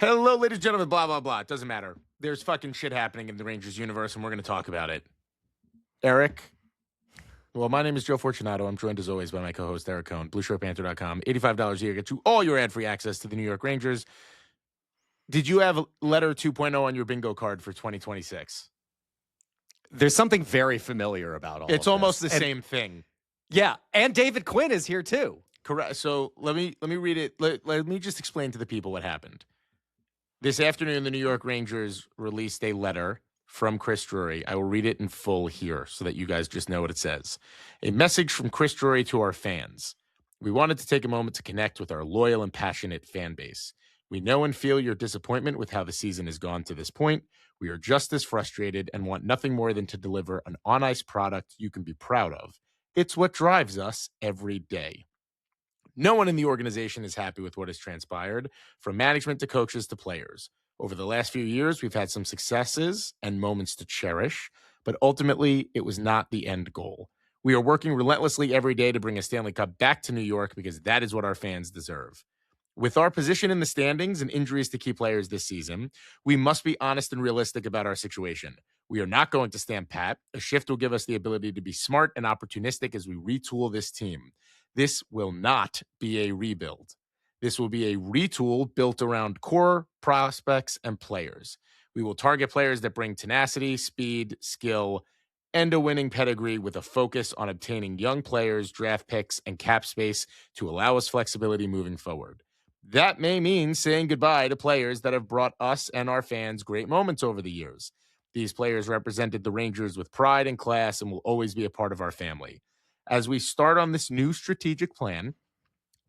Hello, ladies and gentlemen, blah, blah, blah. It doesn't matter. There's fucking shit happening in the Rangers universe, and we're going to talk about it. Eric. Well, my name is Joe Fortunato. I'm joined, as always, by my co-host, Eric Cohn, BlueShirtPanther.com. $85 a year gets you all your ad-free access to the New York Rangers. Did you have letter 2.0 on your bingo card for 2026? There's something very familiar about all It's of almost this. the same thing. Yeah, and David Quinn is here too. Correct. So let me read it. Let me just explain to the people what happened. This afternoon, the New York Rangers released a letter from Chris Drury. I will read it in full here so that you guys just know what it says. A message from Chris Drury to our fans. We wanted to take a moment to connect with our loyal and passionate fan base. We know and feel your disappointment with how the season has gone to this point. We are just as frustrated and want nothing more than to deliver an on-ice product you can be proud of. It's what drives us every day. No one in the organization is happy with what has transpired, from management to coaches to players. Over the last few years, we've had some successes and moments to cherish, but ultimately, it was not the end goal. We are working relentlessly every day to bring a Stanley Cup back to New York because that is what our fans deserve. With our position in the standings and injuries to key players this season, we must be honest and realistic about our situation. We are not going to stand pat. A shift will give us the ability to be smart and opportunistic as we retool this team. This will not be a rebuild. This will be a retool built around core prospects and players. We will target players that bring tenacity, speed, skill, and a winning pedigree with a focus on obtaining young players, draft picks, and cap space to allow us flexibility moving forward. That may mean saying goodbye to players that have brought us and our fans great moments over the years. These players represented the Rangers with pride and class and will always be a part of our family. As we start on this new strategic plan,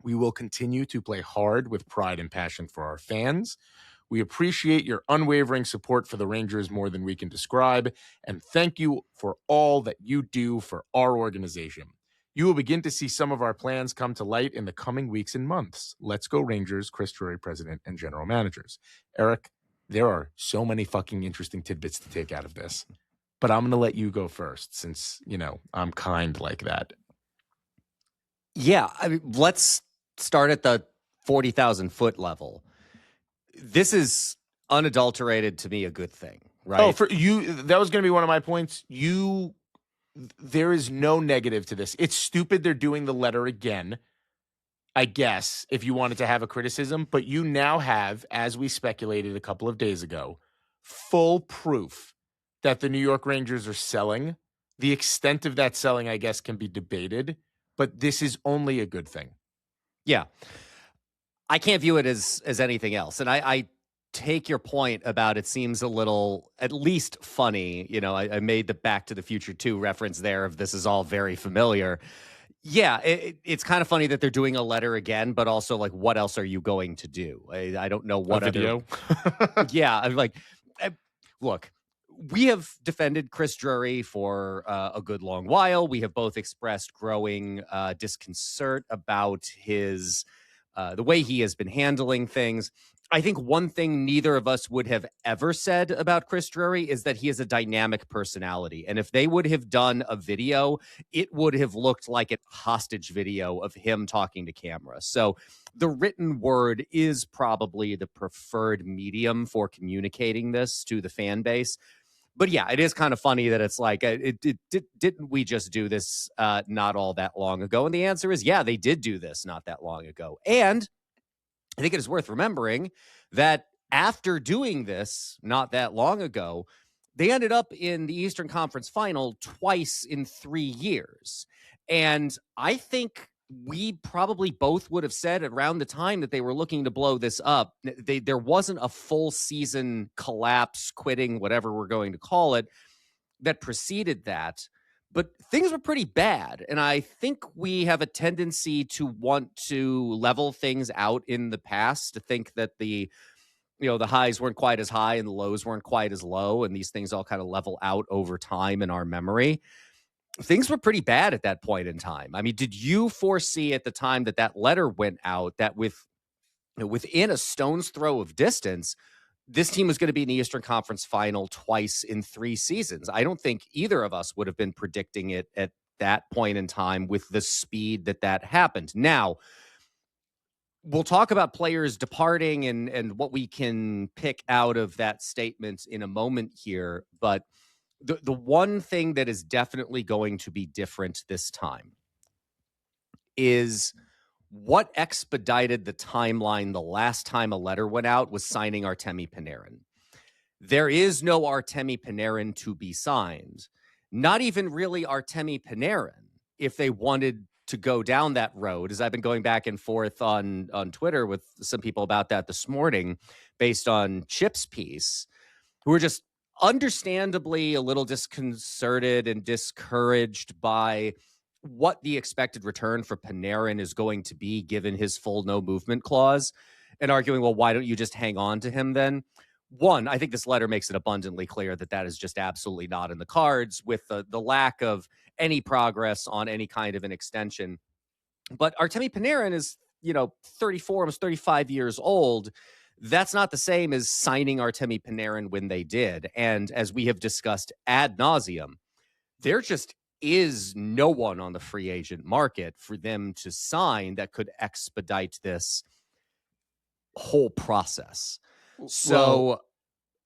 we will continue to play hard with pride and passion for our fans. We appreciate your unwavering support for the Rangers more than we can describe, and thank you for all that you do for our organization. You will begin to see some of our plans come to light in the coming weeks and months. Let's go Rangers, Chris Drury, President and General Managers. Eric, there are so many fucking interesting tidbits to take out of this. But I'm going to let you go first since, I'm kind like that. Yeah, I mean, let's start at the 40,000 foot level. This is unadulterated to me a good thing, right? Oh, for you, that was going to be one of my points. There is no negative to this. It's stupid they're doing the letter again, I guess, if you wanted to have a criticism. But you now have, as we speculated a couple of days ago, full proof that the New York Rangers are selling. The extent of that selling, I guess, can be debated, but this is only a good thing. Yeah. I can't view it as anything else. And I take your point about it seems a little, at least funny. I made the Back to the Future 2 reference there of this is all very familiar. Yeah, it's kind of funny that they're doing a letter again, but also like, what else are you going to do? I don't know what a video. Yeah, I'm like, look, we have defended Chris Drury for a good long while. We have both expressed growing disconcert about his the way he has been handling things. I think one thing neither of us would have ever said about Chris Drury is that he is a dynamic personality. And if they would have done a video, it would have looked like a hostage video of him talking to camera. So the written word is probably the preferred medium for communicating this to the fan base. But yeah, it is kind of funny that it's like, didn't we just do this not all that long ago? And the answer is, yeah, they did do this not that long ago. And I think it is worth remembering that after doing this not that long ago, they ended up in the Eastern Conference Final twice in 3 years. And I think we probably both would have said around the time that they were looking to blow this up, there wasn't a full season collapse, quitting, whatever we're going to call it, that preceded that. But things were pretty bad. And I think we have a tendency to want to level things out in the past, to think that the highs weren't quite as high and the lows weren't quite as low. And these things all kind of level out over time in our memory. Things were pretty bad at that point in time. I mean, did you foresee at the time that letter went out that within a stone's throw of distance, this team was going to be in the Eastern Conference Final twice in 3 seasons? I don't think either of us would have been predicting it at that point in time with the speed that happened. Now, we'll talk about players departing and what we can pick out of that statement in a moment here. But the one thing that is definitely going to be different this time is what expedited the timeline the last time a letter went out was signing Artemi Panarin. There is no Artemi Panarin to be signed. Not even really Artemi Panarin, if they wanted to go down that road, as I've been going back and forth on Twitter with some people about that this morning, based on Chip's piece, who are just understandably a little disconcerted and discouraged by what the expected return for Panarin is going to be given his full no movement clause, and arguing, well, why don't you just hang on to him then? One, I think this letter makes it abundantly clear that that is just absolutely not in the cards, with the lack of any progress on any kind of an extension. But Artemi Panarin is, 34, almost 35 years old. That's not the same as signing Artemi Panarin when they did. And as we have discussed ad nauseum, there just is no one on the free agent market for them to sign that could expedite this whole process. So,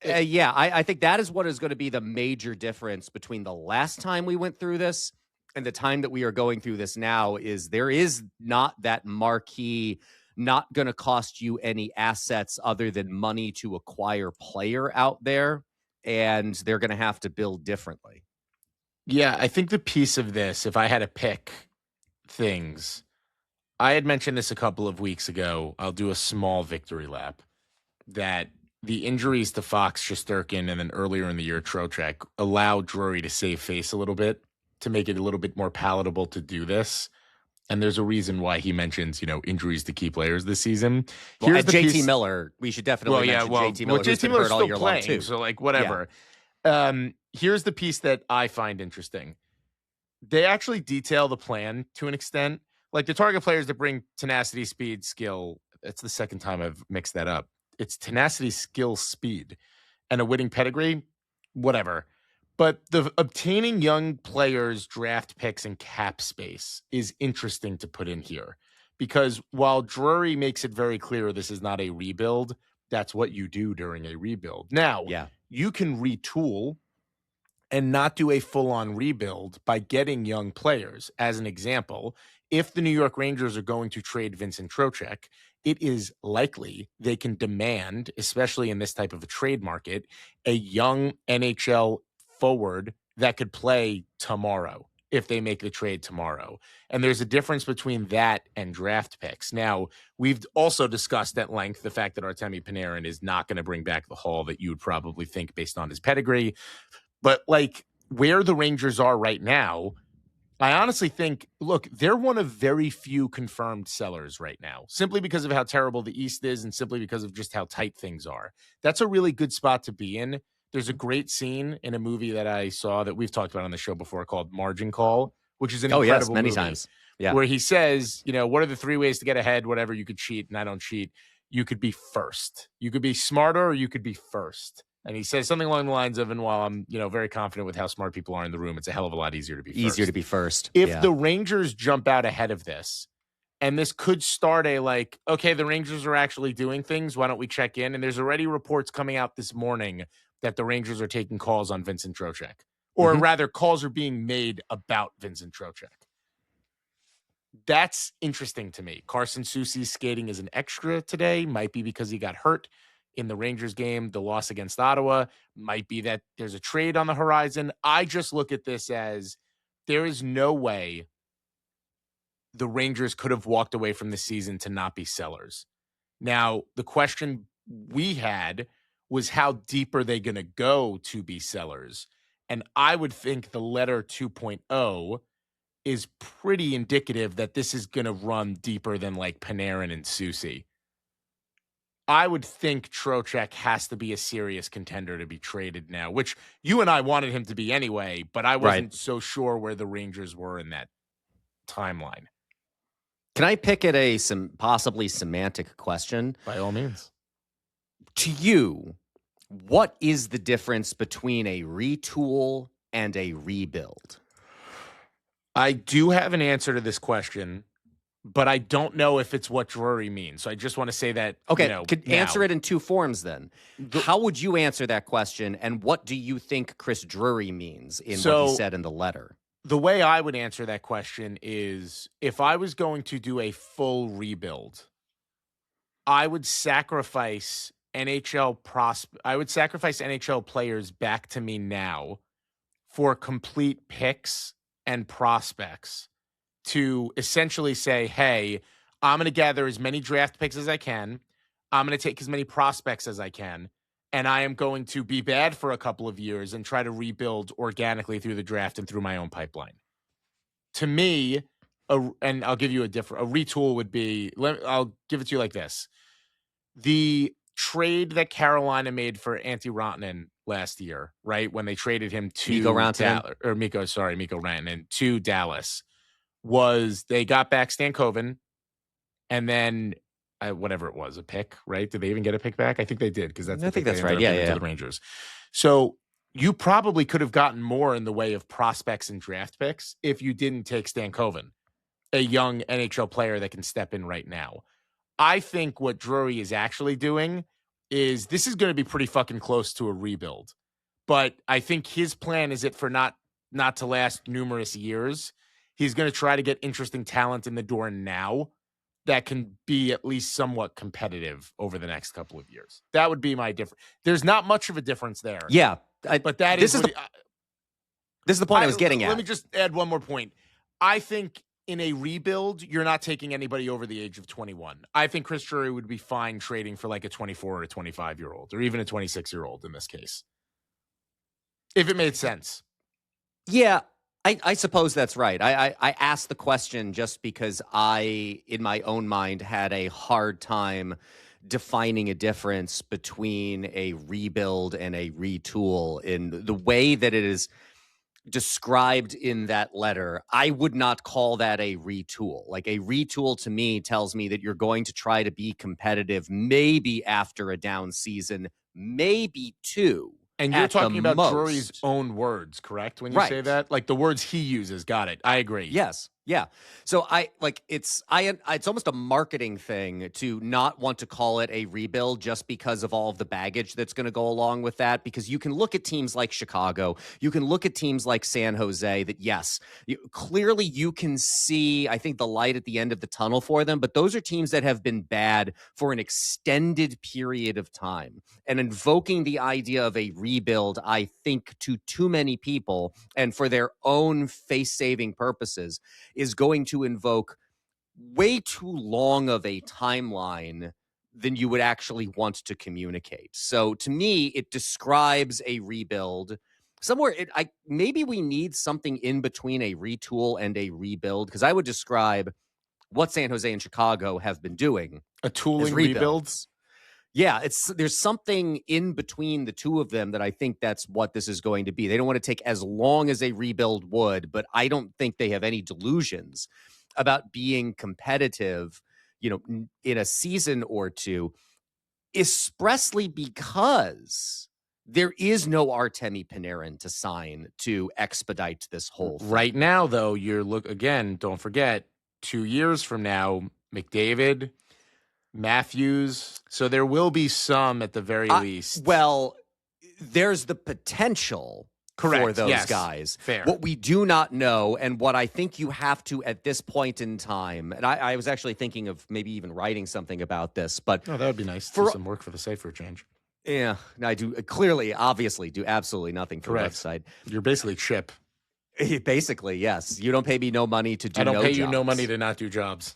I think that is what is going to be the major difference between the last time we went through this and the time that we are going through this now. Is there is not that marquee, not going to cost you any assets other than money to acquire player out there, and they're going to have to build differently. Yeah, I think the piece of this, if I had to pick things, I had mentioned this a couple of weeks ago. I'll do a small victory lap, that the injuries to Fox, Shesterkin, and then earlier in the year, Trocheck, allowed Drury to save face a little bit, to make it a little bit more palatable to do this. And there's a reason why he mentions, injuries to key players this season. Well, at JT Miller, we should definitely mention JT Miller. JT Miller's all still year playing, long too. so whatever. Yeah. Here's the piece that I find interesting. They actually detail the plan to an extent. Like the target players that bring tenacity, speed, skill. It's the second time I've mixed that up. It's tenacity, skill, speed, and a winning pedigree, whatever. But the obtaining young players, draft picks, and cap space is interesting to put in here. Because while Drury makes it very clear this is not a rebuild, that's what you do during a rebuild. Now, you can retool and not do a full-on rebuild by getting young players. As an example, if the New York Rangers are going to trade Vincent Trocheck, it is likely they can demand, especially in this type of a trade market, a young NHL forward that could play tomorrow if they make the trade tomorrow. And there's a difference between that and draft picks. Now, we've also discussed at length the fact that Artemi Panarin is not going to bring back the haul that you would probably think based on his pedigree. But where the Rangers are right now, I honestly think, look, they're one of very few confirmed sellers right now, simply because of how terrible the East is and simply because of just how tight things are. That's a really good spot to be in. There's a great scene in a movie that I saw that we've talked about on the show before called Margin Call, which is an incredible many movie, times. Yeah. Where he says, what are the 3 ways to get ahead? Whatever, you could cheat and I don't cheat. You could be first. You could be smarter or you could be first. And he says something along the lines of, and while I'm, very confident with how smart people are in the room, it's a hell of a lot easier to be first. If the Rangers jump out ahead of this, and this could start okay, the Rangers are actually doing things, why don't we check in? And there's already reports coming out this morning that the Rangers are taking calls on Vincent Trocheck. Or rather, calls are being made about Vincent Trocheck. That's interesting to me. Carson Soucy's skating as an extra today. Might be because he got hurt in the Rangers game. The loss against Ottawa might be that there's a trade on the horizon. I just look at this as there is no way the Rangers could have walked away from the season to not be sellers. Now, the question we had was how deep are they going to go to be sellers? And I would think the letter 2.0 is pretty indicative that this is going to run deeper than Panarin and Soucy. I would think Trocheck has to be a serious contender to be traded now, which you and I wanted him to be anyway, but I wasn't so sure where the Rangers were in that timeline. Can I pick at a possibly semantic question? By all means. To you, what is the difference between a retool and a rebuild? I do have an answer to this question, but I don't know if it's what Drury means. So I just want to say that. Okay, could now. answer it in two forms then. How would you answer that question, and what do you think Chris Drury means in what he said in the letter? The way I would answer that question is, if I was going to do a full rebuild, I would sacrifice NHL players back to me now for complete picks and prospects to essentially say, hey, I'm going to gather as many draft picks as I can. I'm going to take as many prospects as I can. And I am going to be bad for a couple of years and try to rebuild organically through the draft and through my own pipeline. To me, and I'll give you a retool would be, I'll give it to you like this. The trade that Carolina made for Antti Rantanen last year, right? When they traded him to Mikko Rantanen to Dallas, was they got back Stankoven and then whatever it was, a pick, right? Did they even get a pick back? I think they did, because I think that's right. Yeah. To the Rangers. So you probably could have gotten more in the way of prospects and draft picks if you didn't take Stankoven, a young NHL player that can step in right now. I think what Drury is actually doing is, this is going to be pretty fucking close to a rebuild, but I think his plan is for not to last numerous years. He's going to try to get interesting talent in the door now that can be at least somewhat competitive over the next couple of years. That would be my difference. There's not much of a difference there. Yeah. But this is the point I was getting at. Let me just add one more point. I think in a rebuild, you're not taking anybody over the age of 21. I think Chris Drury would be fine trading for like a 24 or a 25-year-old, or even a 26-year-old in this case, if it made sense. Yeah, I suppose that's right. I asked the question just because I, in my own mind, had a hard time defining a difference between a rebuild and a retool. In the way that it is described in that letter, I would not call that a retool. Like, a retool to me tells me that you're going to try to be competitive, maybe after a down season, maybe two. And you're talking about Drury's own words, correct? When you say that, like the words he uses. Got it. I agree. Yes. Yeah. So it's almost a marketing thing to not want to call it a rebuild just because of all of the baggage that's going to go along with that. Because you can look at teams like Chicago, you can look at teams like San Jose that, yes, clearly you can see, I think, the light at the end of the tunnel for them. But those are teams that have been bad for an extended period of time. And invoking the idea of a rebuild, I think, to too many people and for their own face-saving purposes, is going to invoke way too long of a timeline than you would actually want to communicate. So to me, it describes a rebuild somewhere. Maybe we need something in between a retool and a rebuild, because I would describe what San Jose and Chicago have been doing. A tooling rebuilds. Yeah, there's something in between the two of them that I think that's what this is going to be. They don't want to take as long as a rebuild would, but I don't think they have any delusions about being competitive, in a season or two, expressly because there is no Artemi Panarin to sign to expedite this whole thing. Right now, though, don't forget, 2 years from now, McDavid, Matthews. So there will be some at the very least. Well, there's the potential for those guys. Fair. What we do not know, and what I think you have to at this point in time, and I was actually thinking of maybe even writing something about this, but that would be nice. Do some work for the site for a change. Yeah, I do. Obviously, do absolutely nothing for the website. You're basically Chip. Basically, yes. You don't pay me no money to do. I don't pay you no money to not do jobs.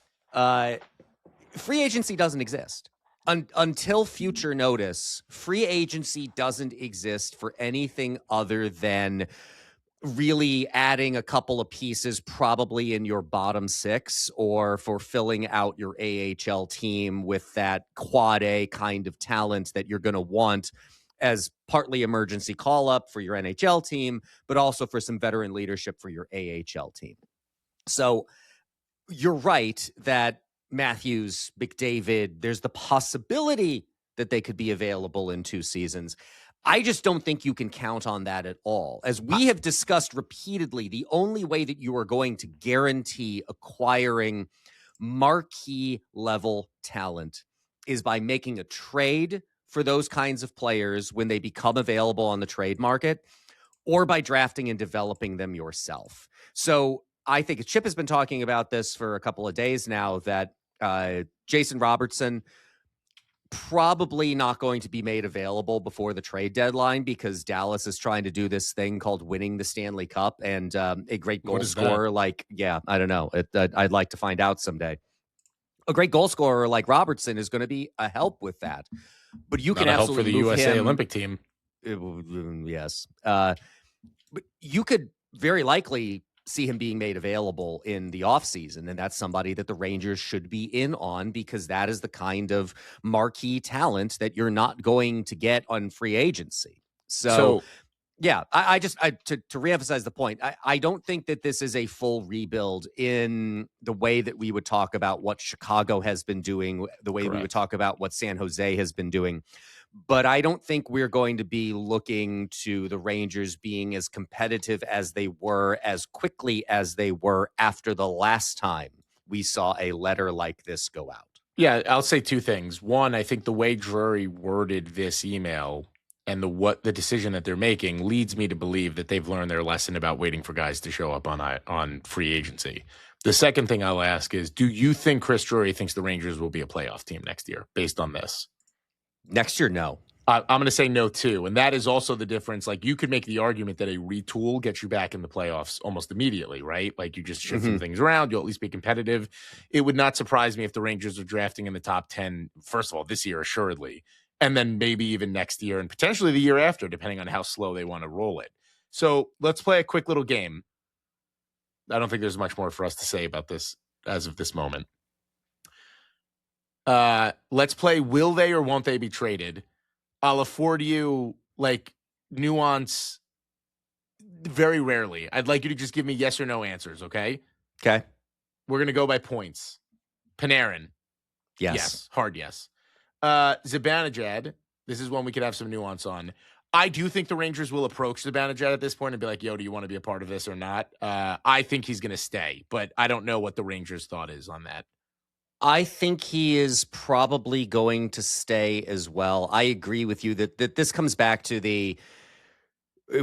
Free agency doesn't exist. Until future notice, free agency doesn't exist for anything other than really adding a couple of pieces, probably in your bottom six, or for filling out your AHL team with that quad A kind of talent that you're going to want as partly emergency call-up for your NHL team, but also for some veteran leadership for your AHL team. So you're right that Matthews, McDavid, there's the possibility that they could be available in 2 seasons. I just don't think you can count on that at all. As we have discussed repeatedly, the only way that you are going to guarantee acquiring marquee level talent is by making a trade for those kinds of players when they become available on the trade market, or by drafting and developing them yourself. So I think Chip has been talking about this for a couple of days now, that Jason Robertson probably not going to be made available before the trade deadline, because Dallas is trying to do this thing called winning the Stanley Cup, and a great goal scorer like, I don't know. I'd like to find out someday. A great goal scorer like Robertson is going to be a help with that. But you Not can a help absolutely for the move USA him. Olympic team. Yes. But you could very likely see him being made available in the offseason, and that's somebody that the Rangers should be in on, because that is the kind of marquee talent that you're not going to get on free agency. So yeah, to reemphasize the point, I don't think that this is a full rebuild in the way that we would talk about what Chicago has been doing, the way we would talk about what San Jose has been doing. But I don't think we're going to be looking to the Rangers being as competitive as they were, as quickly as they were after the last time we saw a letter like this go out. Yeah, I'll say two things. One, I think the way Drury worded this email and the decision that they're making leads me to believe that they've learned their lesson about waiting for guys to show up on free agency. The second thing I'll ask is, do you think Chris Drury thinks the Rangers will be a playoff team next year based on this? Next year, no. I'm going to say no, too. And that is also the difference. Like, you could make the argument that a retool gets you back in the playoffs almost immediately, right? Like, you just shift some things around. You'll at least be competitive. It would not surprise me if the Rangers are drafting in the top 10, first of all, this year, assuredly, and then maybe even next year and potentially the year after, depending on how slow they want to roll it. So let's play a quick little game. I don't think there's much more for us to say about this as of this moment. Let's play will they or won't they be traded. I'll afford you like nuance very rarely. I'd like you to just give me yes or no answers, okay? Okay. We're going to go by points. Panarin. Yes. Hard yes. Zibanejad. This is one we could have some nuance on. I do think the Rangers will approach Zibanejad at this point and be like, yo, do you want to be a part of this or not? I think he's going to stay, but I don't know what the Rangers' thought is on that. I think he is probably going to stay as well. I agree with you that this comes back to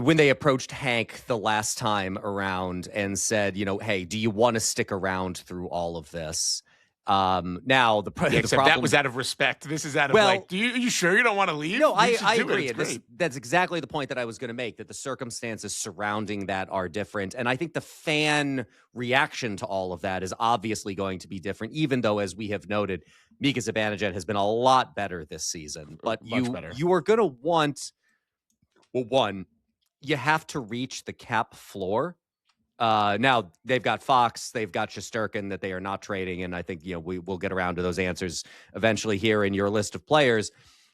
when they approached Hank the last time around and said, hey, do you want to stick around through all of this? Now the problem, that was out of respect. This is out of are you sure you don't want to leave? No, I agree. That's exactly the point that I was going to make, that the circumstances surrounding that are different. And I think the fan reaction to all of that is obviously going to be different, even though, as we have noted, Mika Zibanejad has been a lot better this season. But you are going to want, well, one, you have to reach the cap floor. Now they've got Fox, they've got Shesterkin that they are not trading, and I think we will get around to those answers eventually here in your list of players.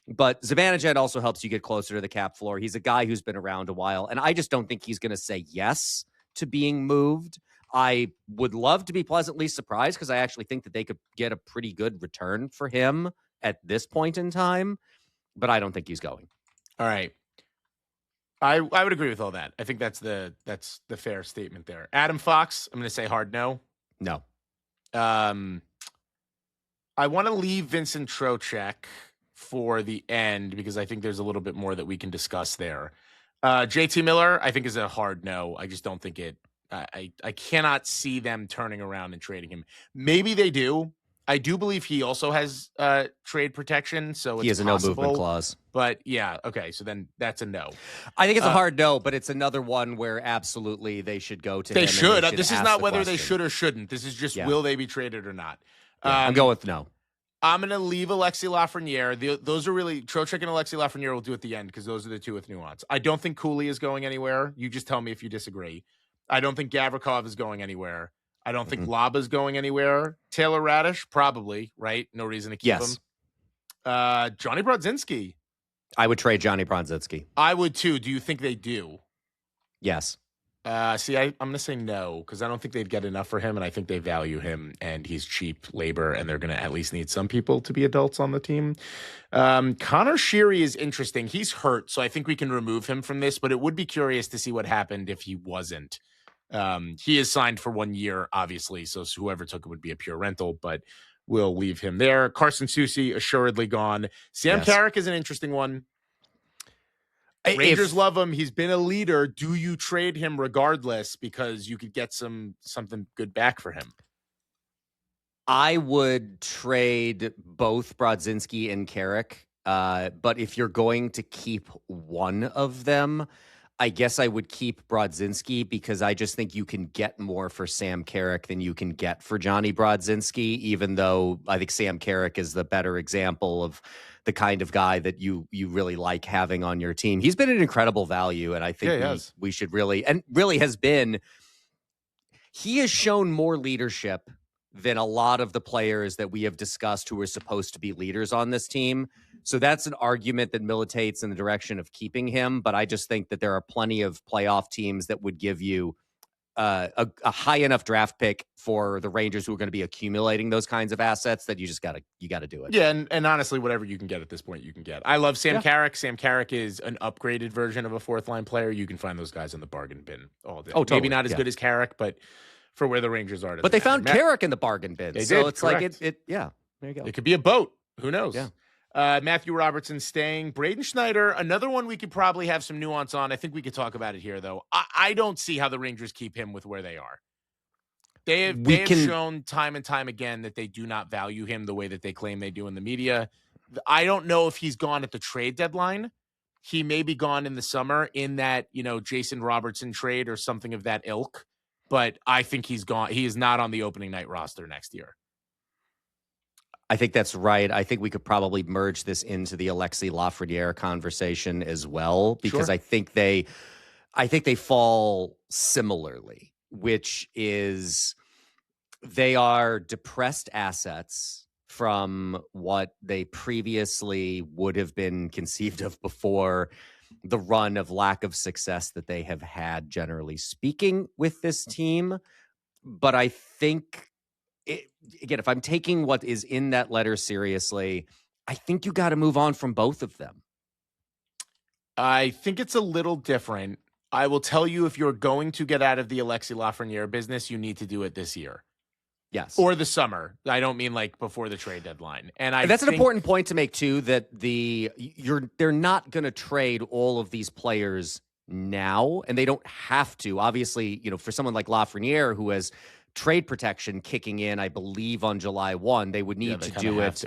But Zibanejad also helps you get closer to the cap floor. He's a guy who's been around a while, and I just don't think he's going to say yes to being moved. I would love to be pleasantly surprised, because I actually think that they could get a pretty good return for him at this point in time, but I don't think he's going. All right. I would agree with all that. I think that's the fair statement there. Adam Fox, I'm going to say hard no. No. I want to leave Vincent Trocheck for the end, because I think there's a little bit more that we can discuss there. JT Miller, I think, is a hard no. I just don't think it. I cannot see them turning around and trading him. Maybe they do. I do believe he also has trade protection, so he has a possible, no movement clause. But yeah, okay, so then that's a no. I think it's a hard no, but it's another one where absolutely they should go to him. They should. This is not whether they should or shouldn't. This is just will they be traded or not. I'm going with no. I'm going to leave Alexis Lafreniere. Those are really Trocheck and Alexis Lafreniere will do at the end, because those are the two with nuance. I don't think Cooley is going anywhere. You just tell me if you disagree. I don't think Gavrikov is going anywhere. I don't think Laba's going anywhere. Taylor Radish, probably, right? No reason to keep him. Johnny Brodzinski. I would trade Johnny Brodzinski. I would too. Do you think they do? Yes. I'm going to say no, because I don't think they'd get enough for him, and I think they value him, and he's cheap labor, and they're going to at least need some people to be adults on the team. Connor Sheary is interesting. He's hurt, so I think we can remove him from this, but it would be curious to see what happened if he wasn't. He is signed for 1 year, obviously, so whoever took it would be a pure rental, but we'll leave him there. Carson Soucy, assuredly gone. Sam Carrick is an interesting one. Rangers love him. He's been a leader. Do you trade him regardless because you could get something good back for him? I would trade both Brodzinski and Carrick, but if you're going to keep one of them, I guess I would keep Brodzinski because I just think you can get more for Sam Carrick than you can get for Johnny Brodzinski, even though I think Sam Carrick is the better example of the kind of guy that you really like having on your team. He's been an incredible value, and I think we should really has been. He has shown more leadership than a lot of the players that we have discussed who are supposed to be leaders on this team. So that's an argument that militates in the direction of keeping him. But I just think that there are plenty of playoff teams that would give you a high enough draft pick for the Rangers who are going to be accumulating those kinds of assets that you got to do it. Yeah, and honestly, whatever you can get at this point, you can get. I love Sam Carrick. Sam Carrick is an upgraded version of a fourth line player. You can find those guys in the bargain bin all day. Oh, totally. Maybe not as good as Carrick, but for where the Rangers are. But they found Carrick in the bargain bin. They so did, it's correct. like there you go. It could be a boat. Who knows? Yeah. Matthew Robertson staying. Braden Schneider, another one we could probably have some nuance on. I think we could talk about it here, though. I don't see how the Rangers keep him with where they are. They have shown time and time again that they do not value him the way that they claim they do in the media. I don't know if he's gone at the trade deadline. He may be gone in the summer in that, Jason Robertson trade or something of that ilk. But I think he's gone. He is not on the opening night roster next year. I think that's right. I think we could probably merge this into the Alexis Lafreniere conversation as well, because I think they fall similarly, which is they are depressed assets from what they previously would have been conceived of before the run of lack of success that they have had, generally speaking, with this team. But I think, again, if I'm taking what is in that letter seriously, I think you got to move on from both of them. I think it's a little different. I will tell you, if you're going to get out of the Alexis Lafreniere business, you need to do it this year. Yes. Or the summer. I don't mean like before the trade deadline. And that's an important point to make too, that they're not going to trade all of these players now, and they don't have to. Obviously, for someone like Lafreniere who has trade protection kicking in, I believe on July 1, they would need to do it.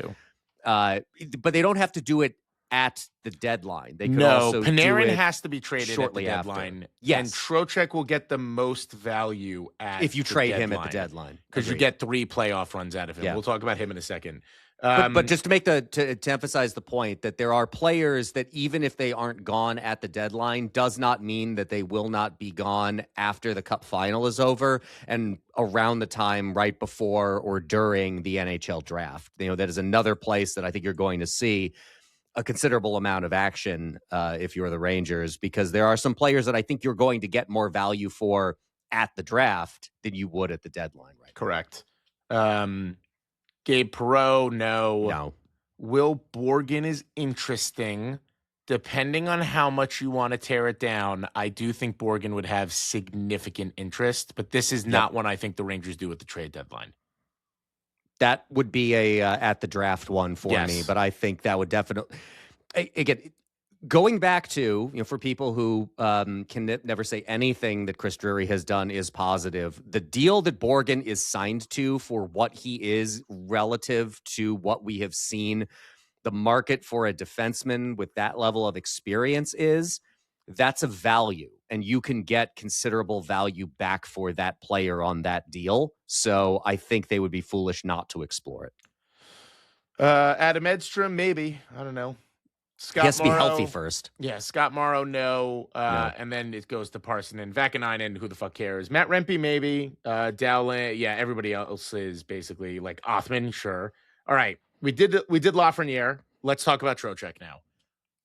But they don't have to do it at the deadline. They could also Panarin do it has to be traded shortly at the deadline. After. Yes. And Trocheck will get the most value if you trade him at the deadline, because you get 3 playoff runs out of him. Yeah. We'll talk about him in a second. But just to make to emphasize the point that there are players that even if they aren't gone at the deadline, does not mean that they will not be gone after the Cup final is over and around the time right before or during the NHL draft. That is another place that I think you're going to see a considerable amount of action if you're the Rangers, because there are some players that I think you're going to get more value for at the draft than you would at the deadline. Right? Correct. Gabe Perreault, no. Will Borgen is interesting. Depending on how much you want to tear it down, I do think Borgen would have significant interest, but this is not one I think the Rangers do at the trade deadline. That would be a at the draft one for me, but I think that would definitely, again, going back to, for people who can never say anything that Chris Drury has done is positive, the deal that Borgen is signed to for what he is relative to what we have seen the market for a defenseman with that level of experience that's a value, and you can get considerable value back for that player on that deal. So I think they would be foolish not to explore it. Adam Edstrom, maybe. I don't know. Scott he has to Morrow, be healthy first. Yeah, Scott Morrow, no. No. And then it goes to Parson and Vakanainen, who the fuck cares? Matt Rempe, maybe. Dowling, everybody else is basically like Othman, sure. All right, we did Lafreniere. Let's talk about Trocheck now.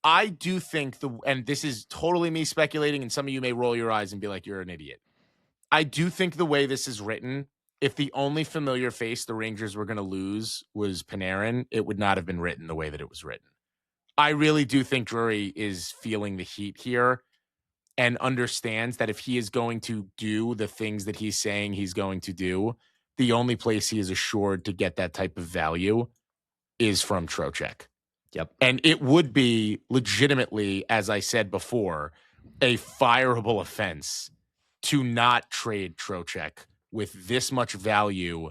I do think and this is totally me speculating, and some of you may roll your eyes and be like, you're an idiot. I do think the way this is written, if the only familiar face the Rangers were going to lose was Panarin, it would not have been written the way that it was written. I really do think Drury is feeling the heat here. and understands that if he is going to do the things that he's saying he's going to do, the only place he is assured to get that type of value is from Trocheck. Yep. And it would be legitimately, as I said before, a fireable offense to not trade Trocheck with this much value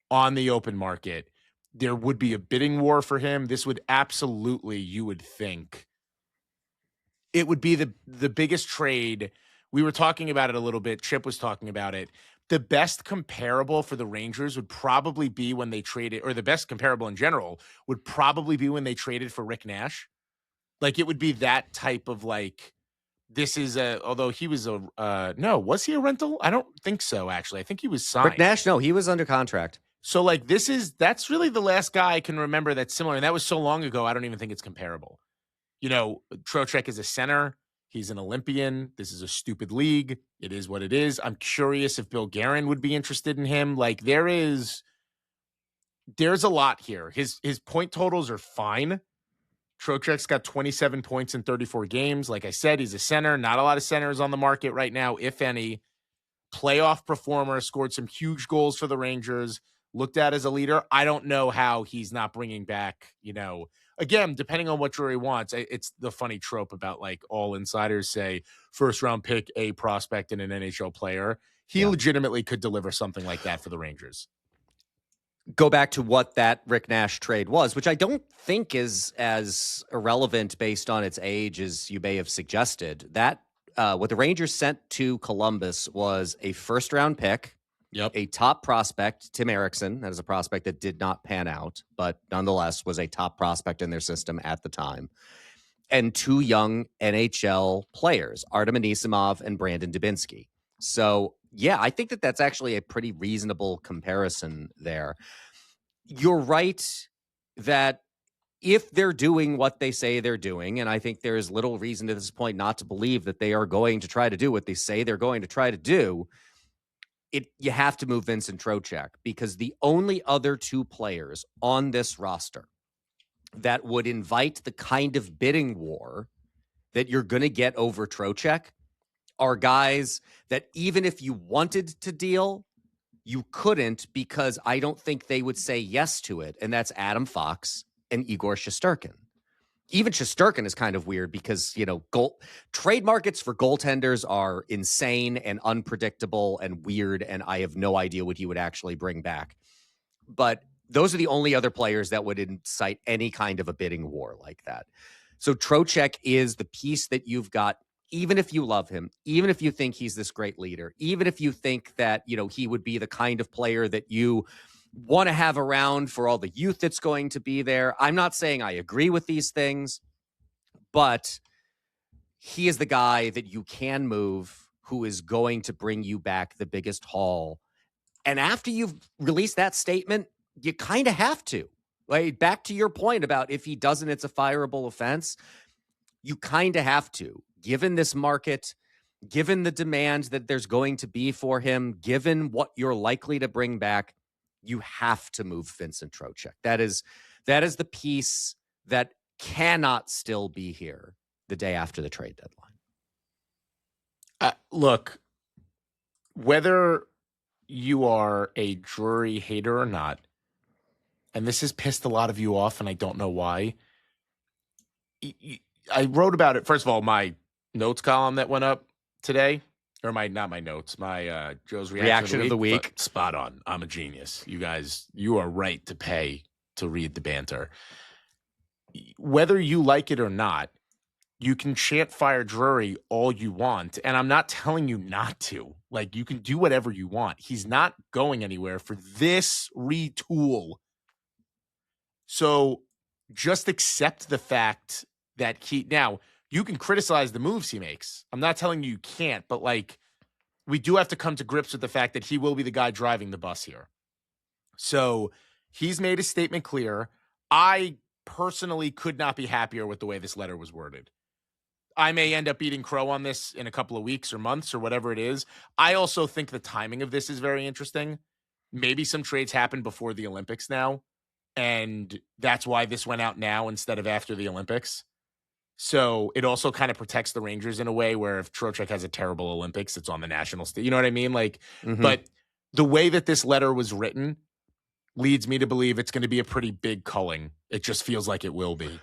on the open market. There would be a bidding war for him. This would absolutely, you would think, it would be the biggest trade. We were talking about it a little bit. Chip was talking about it. The best comparable for the Rangers would probably be when they traded, or the best comparable in general would probably be when they traded for Rick Nash. Like, it would be that type of like, this is although he was no, was he a rental? I don't think so, actually. I think he was signed. Rick Nash, no, he was under contract. So like, that's really the last guy I can remember that's similar. And that was so long ago, I don't even think it's comparable. You know, Trocheck is a center. He's an Olympian. This is a stupid league. It is what it is. I'm curious if Bill Guerin would be interested in him. Like, there's a lot here. His point totals are fine. Trocheck's got 27 points in 34 games. Like I said, he's a center. Not a lot of centers on the market right now, if any. Playoff performer, scored some huge goals for the Rangers, looked at as a leader. I don't know how he's not bringing back, again, depending on what Drury wants. It's the funny trope about like all insiders say first round pick, a prospect, and an NHL player. He legitimately could deliver something like that for the Rangers. Go back to what that Rick Nash trade was, which I don't think is as irrelevant based on its age as you may have suggested. That what the Rangers sent to Columbus was a first round pick, a top prospect, Tim Erickson. That is a prospect that did not pan out, but nonetheless was a top prospect in their system at the time. And two young NHL players, Artem Anisimov and Brandon Dubinsky. So, yeah, I think that's actually a pretty reasonable comparison there. You're right that if they're doing what they say they're doing, and I think there is little reason to this point not to believe that they are going to try to do what they say they're going to try to do, you have to move Vincent Trocheck, because the only other two players on this roster that would invite the kind of bidding war that you're going to get over Trocheck are guys that even if you wanted to deal, you couldn't, because I don't think they would say yes to it. And that's Adam Fox and Igor Shesterkin. Even Shesterkin is kind of weird because, trade markets for goaltenders are insane and unpredictable and weird, and I have no idea what he would actually bring back. But those are the only other players that would incite any kind of a bidding war like that. So Trocheck is the piece that you've got, even if you love him, even if you think he's this great leader, even if you think that, he would be the kind of player that you want to have around for all the youth that's going to be there. I'm not saying I agree with these things, but he is the guy that you can move who is going to bring you back the biggest haul. And after you've released that statement, you kind of have to. Like, back to your point about if he doesn't, it's a fireable offense. You kind of have to, given this market, given the demand that there's going to be for him, given what you're likely to bring back. You have to move Vincent Trocheck. That is the piece that cannot still be here the day after the trade deadline. Look, whether you are a Drury hater or not, and this has pissed a lot of you off, and I don't know why. I wrote about it. First of all, my notes column that went up today, or not my notes, my Joe's reaction of the week. Spot on. I'm a genius. You guys, you are right to pay to read the banter. Whether you like it or not, you can chant fire Drury all you want, and I'm not telling you not to. Like, you can do whatever you want. He's not going anywhere for this retool. So just accept the fact that now you can criticize the moves he makes. I'm not telling you can't, but like, we do have to come to grips with the fact that he will be the guy driving the bus here. So he's made his statement clear. I personally could not be happier with the way this letter was worded. I may end up eating crow on this in a couple of weeks or months or whatever it is. I also think the timing of this is very interesting. Maybe some trades happen before the Olympics now, and that's why this went out now instead of after the Olympics. So it also kind of protects the Rangers in a way where if Trocheck has a terrible Olympics, it's on the national stage. You know what I mean? Like, but the way that this letter was written leads me to believe it's going to be a pretty big culling. It just feels like it will be.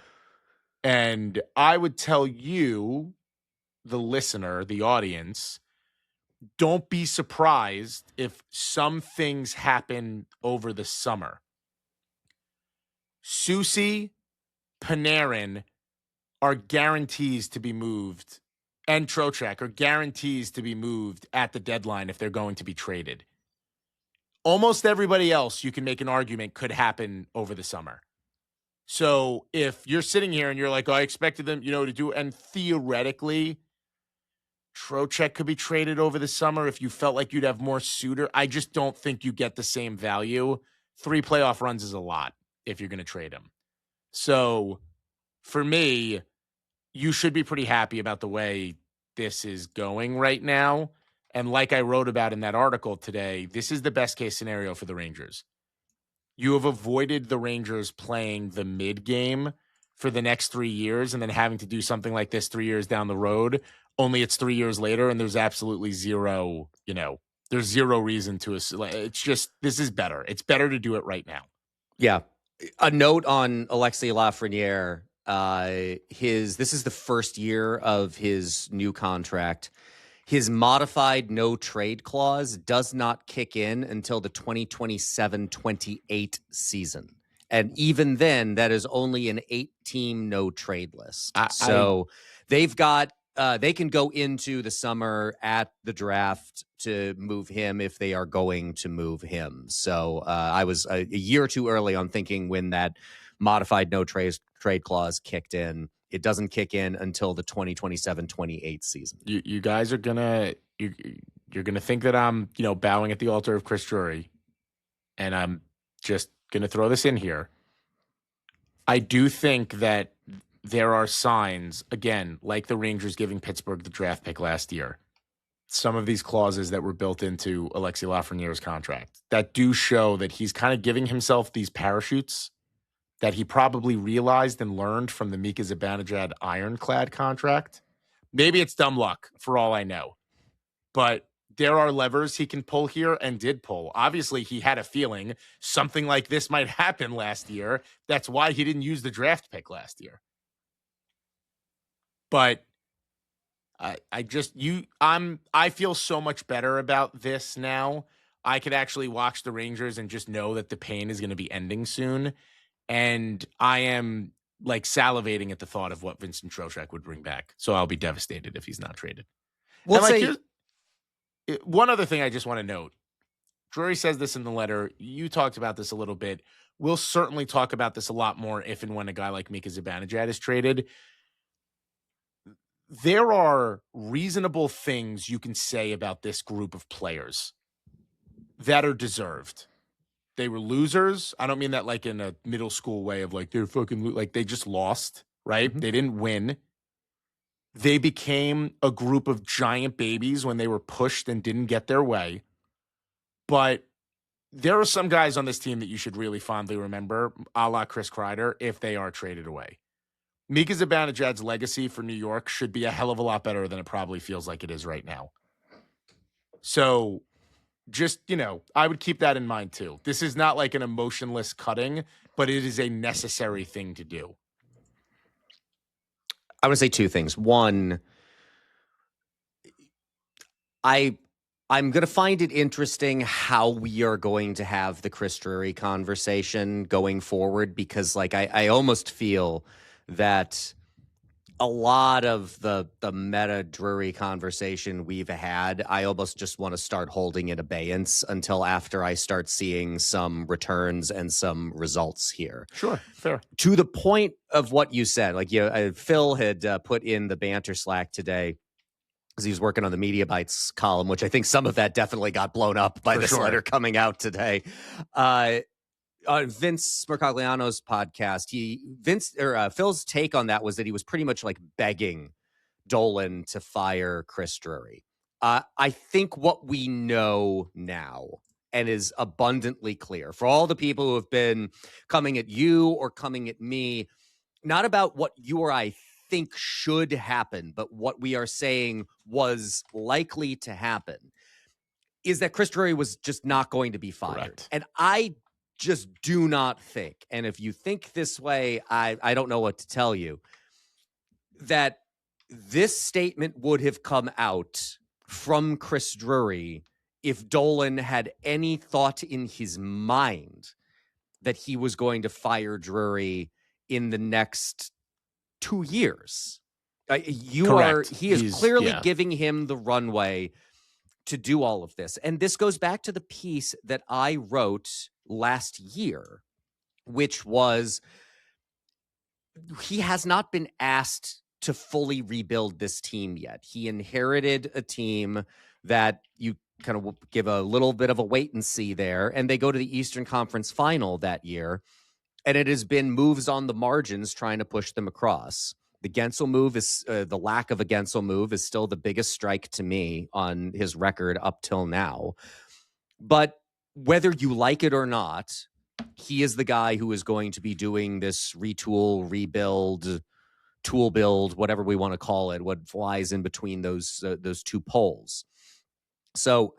And I would tell you, the listener, the audience, don't be surprised if some things happen over the summer. Susie, Panarin are guarantees to be moved, and Trocheck are guarantees to be moved at the deadline if they're going to be traded. Almost everybody else, you can make an argument, could happen over the summer. So if you're sitting here and you're like, oh, I expected them, to do, and theoretically, Trocheck could be traded over the summer if you felt like you'd have more Suter. I just don't think you get the same value. 3 playoff runs is a lot if you're going to trade him. So for me, you should be pretty happy about the way this is going right now. And like I wrote about in that article today, this is the best case scenario for the Rangers. You have avoided the Rangers playing the mid game for the next 3 years and then having to do something like this 3 years down the road. Only it's 3 years later and there's absolutely zero, there's zero reason to it's just, this is better. It's better to do it right now. Yeah. A note on Alexis Lafreniere. This is the first year of his new contract. His modified no trade clause does not kick in until the 2027-28 season. And even then, that is only an 8-team no trade list. They've got, they can go into the summer at the draft to move him if they are going to move him. So I was a year too early on thinking when that modified no trade clause kicked in. It doesn't kick in until the 2027-28 season. You guys are you're gonna think that I'm bowing at the altar of Chris Drury, and I'm just gonna throw this in here. I do think that there are signs, again, like the Rangers giving Pittsburgh the draft pick last year, some of these clauses that were built into Alexis Lafreniere's contract that do show that he's kind of giving himself these parachutes that he probably realized and learned from the Mika Zibanejad ironclad contract. Maybe it's dumb luck for all I know, but there are levers he can pull here and did pull. Obviously, he had a feeling something like this might happen last year. That's why he didn't use the draft pick last year. But I feel so much better about this now. I could actually watch the Rangers and just know that the pain is going to be ending soon. And I am like salivating at the thought of what Vincent Trocheck would bring back. So I'll be devastated if he's not traded. One other thing I just want to note. Drury says this in the letter. You talked about this a little bit. We'll certainly talk about this a lot more if and when a guy like Mika Zibanejad is traded. There are reasonable things you can say about this group of players that are deserved. They were losers. I don't mean that like in a middle school way of like they're fucking like they just lost, right? Mm-hmm. They didn't win. They became a group of giant babies when they were pushed and didn't get their way. But there are some guys on this team that you should really fondly remember, a la Chris Kreider, if they are traded away. Mika Zibanejad's legacy for New York should be a hell of a lot better than it probably feels like it is right now. So just, I would keep that in mind too. This is not like an emotionless cutting, but it is a necessary thing to do. I want to say two things. One, I'm going to find it interesting how we are going to have the Chris Drury conversation going forward, because like I almost feel that a lot of the meta Drury conversation we've had, I almost just want to start holding in abeyance until after I start seeing some returns and some results here. Sure, fair. To the point of what you said, like Phil had put in the banter Slack today because he was working on the Media Bites column, which I think some of that definitely got blown up by this letter coming out today. On Vince Mercogliano's podcast, Phil's take on that was that he was pretty much like begging Dolan to fire Chris Drury. I think what we know now and is abundantly clear for all the people who have been coming at you or coming at me, not about what you or I think should happen, but what we are saying was likely to happen, is that Chris Drury was just not going to be fired. Correct. And I just do not think, and if you think this way, I don't know what to tell you, that this statement would have come out from Chris Drury if Dolan had any thought in his mind that he was going to fire Drury in the next 2 years. He is clearly giving him the runway to do all of this. And this goes back to the piece that I wrote last year, which was he has not been asked to fully rebuild this team yet. He inherited a team that you kind of give a little bit of a wait and see there, and they go to the Eastern Conference Final that year, and it has been moves on the margins trying to push them across. The Gensel move is the lack of a Gensel move is still the biggest strike to me on his record up till now. But whether you like it or not, he is the guy who is going to be doing this retool, rebuild, tool build, whatever we want to call it, what flies in between those two poles. So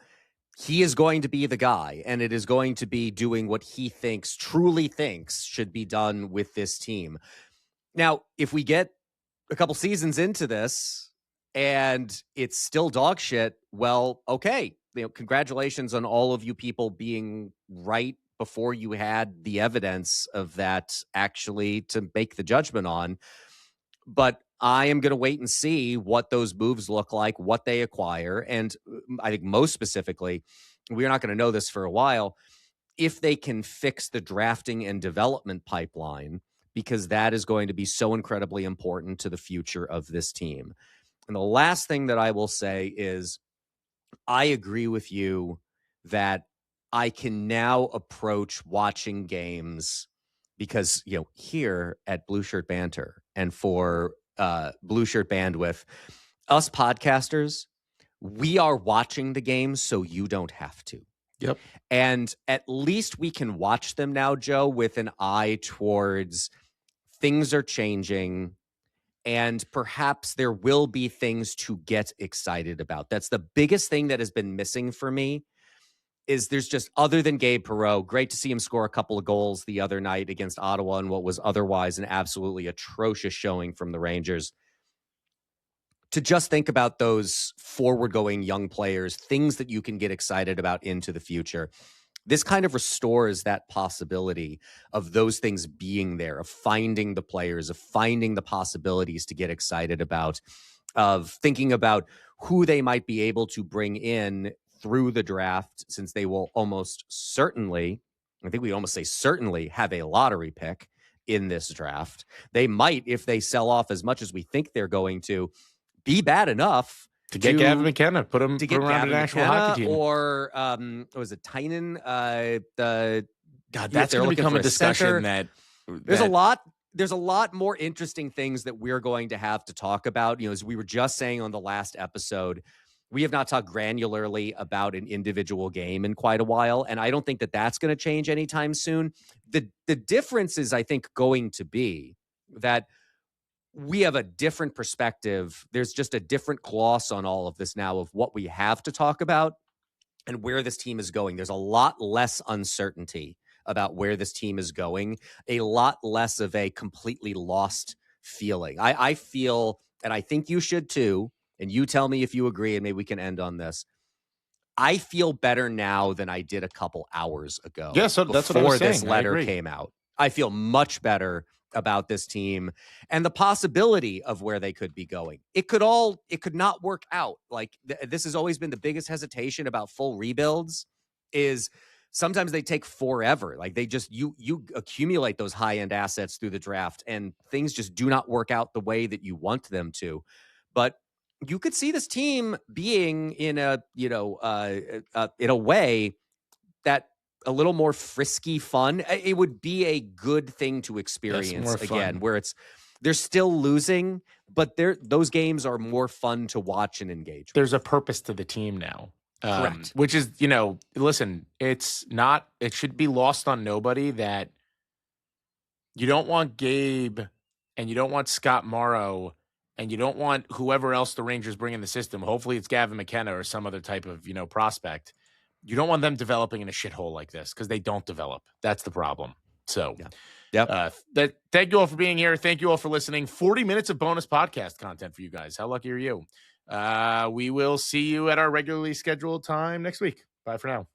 he is going to be the guy, and it is going to be doing what he truly thinks should be done with this team. Now, if we get a couple seasons into this and it's still dog shit, well, okay. Congratulations on all of you people being right before you had the evidence of that actually to make the judgment on. But I am going to wait and see what those moves look like, what they acquire. And I think most specifically, we're not going to know this for a while, if they can fix the drafting and development pipeline, because that is going to be so incredibly important to the future of this team. And the last thing that I will say is I agree with you that I can now approach watching games because, here at Blue Shirt Banter and for Blue Shirt Bandwidth, us podcasters, we are watching the games so you don't have to. Yep. And at least we can watch them now, Joe, with an eye towards things are changing and perhaps there will be things to get excited about. That's the biggest thing that has been missing for me is there's just, other than Gabe Perreault, great to see him score a couple of goals the other night against Ottawa in what was otherwise an absolutely atrocious showing from the Rangers. To just think about those forward-going young players, things that you can get excited about into the future. This kind of restores that possibility of those things being there, of finding the players, of finding the possibilities to get excited about, of thinking about who they might be able to bring in through the draft, since they will almost certainly, I think we almost say certainly, have a lottery pick in this draft. They might, if they sell off as much as we think they're going to, be bad enough to get Gavin McKenna, put him around an actual hockey team. Or was it Tynan? God, that's going to become a discussion there's a lot more interesting things that we're going to have to talk about. As we were just saying on the last episode, we have not talked granularly about an individual game in quite a while, and I don't think that that's going to change anytime soon. The difference is, I think, going to be that we have a different perspective. There's just a different gloss on all of this now of what we have to talk about and where this team is going. There's a lot less uncertainty about where this team is going, a lot less of a completely lost feeling. I feel, and I think you should too, and you tell me if you agree, and maybe we can end on this. I feel better now than I did a couple hours ago. Yeah, so that's what I was saying. Before this letter came out. I feel much better about this team and the possibility of where they could be going. It could not work out. Like this has always been the biggest hesitation about full rebuilds is sometimes they take forever. Like they just, you accumulate those high-end assets through the draft and things just do not work out the way that you want them to. But you could see this team being in a way that a little more frisky fun. It would be a good thing to experience again, where they're still losing, but those games are more fun to watch and engage with. There's a purpose to the team now. Correct. Which is, listen, it should be lost on nobody that you don't want Gabe and you don't want Scott Morrow and you don't want whoever else the Rangers bring in the system. Hopefully it's Gavin McKenna or some other type of, prospect. You don't want them developing in a shithole like this because they don't develop. That's the problem. So, thank you all for being here. Thank you all for listening. 40 minutes of bonus podcast content for you guys. How lucky are you? We will see you at our regularly scheduled time next week. Bye for now.